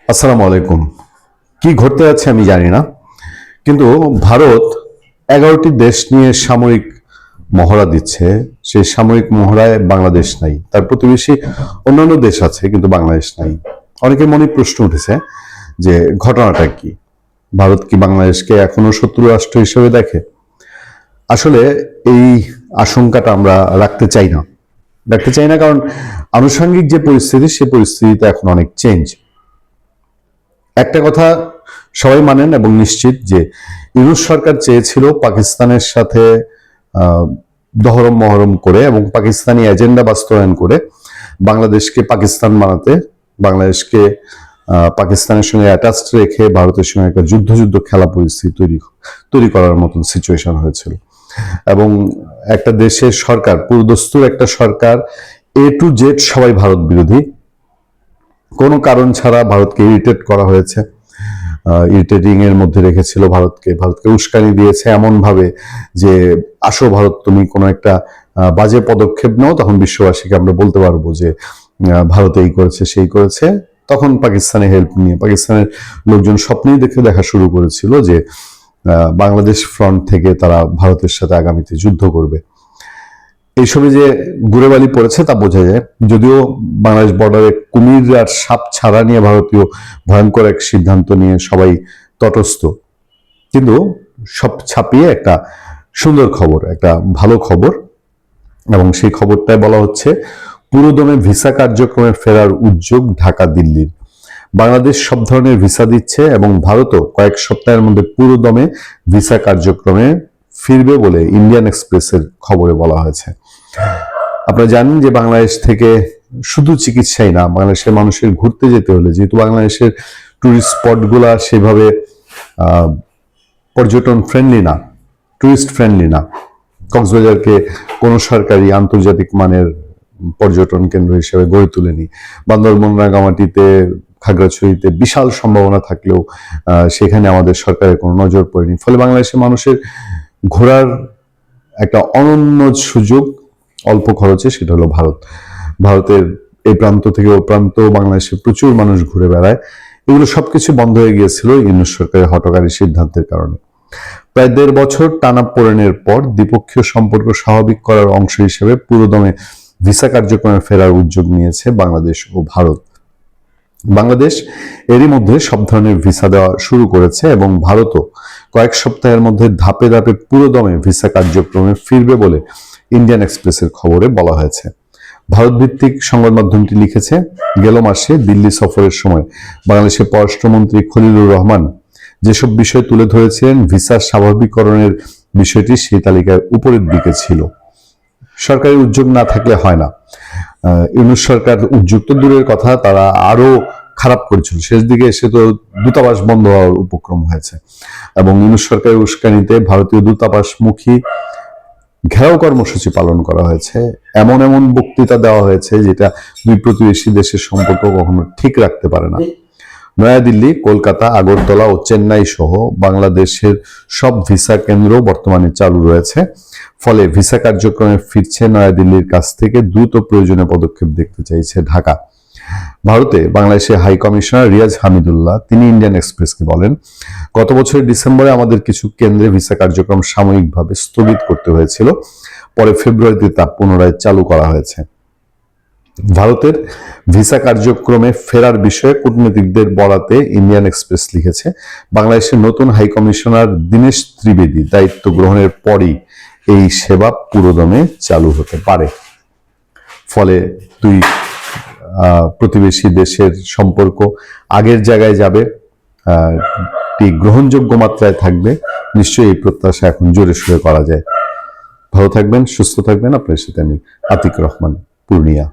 আসসালামু আলাইকুম। কি ঘটতে যাচ্ছে আমি জানি না, কিন্তু ভারত 11টি দেশ নিয়ে সামরিক মহড়া দিচ্ছে। সেই সামরিক মহড়ায় বাংলাদেশ নাই, তার প্রতিবেশী অন্যান্য দেশ আছে কিন্তু বাংলাদেশ নাই। অনেকের মনে প্রশ্ন উঠেছে যে ঘটনাটা কি, ভারত কি বাংলাদেশকে এখনো শত্রু রাষ্ট্র হিসেবে দেখে? আসলে এই আশঙ্কাটা আমরা রাখতে চাই না, কারণ আনুষঙ্গিক যে পরিস্থিতি, সে পরিস্থিতিতে এখন অনেক চেঞ্জ। একটা কথা সবাই মানেন এবং নিশ্চিত যে ইউনূস সরকার চেয়েছিল পাকিস্তানের সাথে দহরম মহরম করে এবং পাকিস্তানি এজেন্ডা বাস্তবায়ন করে বাংলাদেশকে পাকিস্তান বানাতে, বাংলাদেশকে পাকিস্তানের সঙ্গে অ্যাটাচড রেখে ভারতের সঙ্গে একটা যুদ্ধ খেলা পরিস্থিতি তৈরি করার মতন সিচুয়েশন হয়েছিল। এবং একটা দেশের সরকার, পুরোদস্তুর একটা সরকার, এ টু জেড সবাই ভারত বিরোধী। কোনো কারণ ছাড়া ভারতকে ইরিটেট করা হয়েছে, ইরিটেটিং এর মধ্যে রেখেছিল ভারতকে উস্কানি দিয়েছে এমন ভাবে যে আসো ভারত, তুমি কোনো একটা বাজে পদক্ষেপ নাও, তখন বিশ্ববাসীকে আমরা বলতে পারবো যে ভারত এই করেছে সেই করেছে। তখন পাকিস্তানের হেল্প নিয়ে পাকিস্তানের লোকজন স্বপ্নেই দেখা শুরু করেছিল যে বাংলাদেশ ফ্রন্ট থেকে তারা ভারতের সাথে আগামীতে যুদ্ধ করবে। এইসবে যে গুড়েবালি পড়েছে তা বোঝা যায়। যদিও বাংলাদেশ বর্ডারে কুমির আর সাপ ছাড়া নিয়ে ভারতীয় ভয়ঙ্কর এক সিদ্ধান্ত নিয়ে সবাই তটস্থ, কিন্তু সব ছাপিয়ে একটা সুন্দর খবর, একটা ভালো খবর, এবং সেই খবরটায় বলা হচ্ছে পুরোদমে ভিসা কার্যক্রমে ফেরার উদ্যোগ ঢাকা দিল্লির। বাংলাদেশ সব ধরনের ভিসা দিচ্ছে এবং ভারতও কয়েক সপ্তাহের মধ্যে পুরোদমে ভিসা কার্যক্রমে ফিরবে বলে ইন্ডিয়ান এক্সপ্রেসের খবরে বলা হয়েছে। আপনারা জানেন যে বাংলাদেশ থেকে শুধু চিকিৎসাই না, বাংলাদেশের মানুষের ঘুরতে যেতে হলে, যেহেতু বাংলাদেশের টুরিস্ট স্পটগুলা সেভাবে পর্যটন ফ্রেন্ডলি না, টুরিস্ট ফ্রেন্ডলি না, কক্সবাজারকে কোনো সরকারি আন্তর্জাতিক মানের পর্যটন কেন্দ্র হিসেবে গড়ে তোলেনি। বান্দরবন, রাঙ্গামাটিতে, খাগড়াছড়িতে বিশাল সম্ভাবনা থাকলেও সেখানে আমাদের সরকারের কোনো নজর পড়েনি। ফলে বাংলাদেশের মানুষের ঘোরার একটা অনন্য সুযোগ অল্প খরচে, সেটা হলো ভারতের এই প্রান্ত থেকে ও প্রান্ত বাংলাদেশে প্রচুর মানুষ ঘুরে বেড়ায়। এগুলো সবকিছু বন্ধ হয়ে গিয়েছিল ইউনূস সরকারের হঠকারী সিদ্ধান্তের কারণে। প্রায় 1.5 বছর টানাপোড়েনের পর দ্বিপক্ষীয় সম্পর্ক স্বাভাবিক করার অংশ হিসেবে পুরোদমে ভিসা কার্যক্রমে ফেরার উদ্যোগ নিয়েছে বাংলাদেশ ও ভারত। বাংলাদেশ এরই মধ্যে সব ধরনের ভিসা দেওয়া শুরু করেছে এবং ভারতও কয়েক সপ্তাহের মধ্যে ধাপে ধাপে পুরোদমে ভিসা কার্যক্রমে ফিরবে বলে ইন্ডিয়ান এক্সপ্রেসের খবরে বলা হয়েছে। ভারত ভিত্তিক সংবাদ মাধ্যমটি লিখেছে, গেল মাসে দিল্লি সফরের সময় বাংলাদেশের পররাষ্ট্রমন্ত্রী খলিলুর রহমান যেসব বিষয় তুলে ধরেছিলেন, ভিসার স্বাভাবিকরণের বিষয়টি সেই তালিকার উপরের দিকে ছিল। সরকারি উদ্যোগ না থাকলে হয় না। ইউনূস সরকার উদ্যোগ তো দূরের কথা, তারা আরো খারাপ করেছিল। শেষ দিকে এসে তো দূতাবাস বন্ধ হওয়ার উপক্রম হয়েছে এবং ইউনূস সরকারের উস্কানিতে ভারতীয় দূতাবাসমুখী ঘেরাও কর্মসূচি পালন করা হয়েছে। এমন বক্তৃতা দেওয়া হয়েছে যেটা দুই প্রতিবেশী দেশের সম্পর্ক কখনো ঠিক রাখতে পারে না। নয়াদিল্লি, কলকাতা, আগরতলা ও চেন্নাই সহ বাংলাদেশের সব ভিসা কেন্দ্র বর্তমানে চালু রয়েছে। ফলে ভিসা কার্যক্রমে ফিরছে নয়াদিল্লির কাছ থেকে দ্রুত প্রয়োজনীয় পদক্ষেপ দেখতে চাইছে ঢাকা। ভারতে বাংলাদেশের হাই কমিশনার রিয়াজ হামিদুল্লাহ তিনি ইন্ডিয়ান এক্সপ্রেসকে বলেন, গত বছরের ডিসেম্বরে আমাদের কিছু কেন্দ্রে ভিসা কার্যক্রম সাময়িকভাবে স্থগিত করতে হয়েছিল, পরে ফেব্রুয়ারিতে তা পুনরায় চালু করা হয়েছে। ভারতের ভিসা কার্যক্রমে ফেরার বিষয়ে কূটনীতিকদের বরাতে ইন্ডিয়ান এক্সপ্রেস লিখেছে, বাংলাদেশের নতুন হাই কমিশনার দীনেশ ত্রিবেদী দায়িত্ব গ্রহণের পরই এই সেবা পুরোদমে চালু হতে পারে। ফলে দুই প্রতিবেশী দেশের সম্পর্ক আগের জায়গায় যাবে, গ্রহণযোগ্য মাত্রায় থাকবে। নিশ্চয়ই এই প্রত্যাশা এখন জোরে সোরে করা যায়। ভালো থাকবেন, সুস্থ থাকবেন। আপনার সাথে আমি আতিক রহমান, পূর্ণিয়া।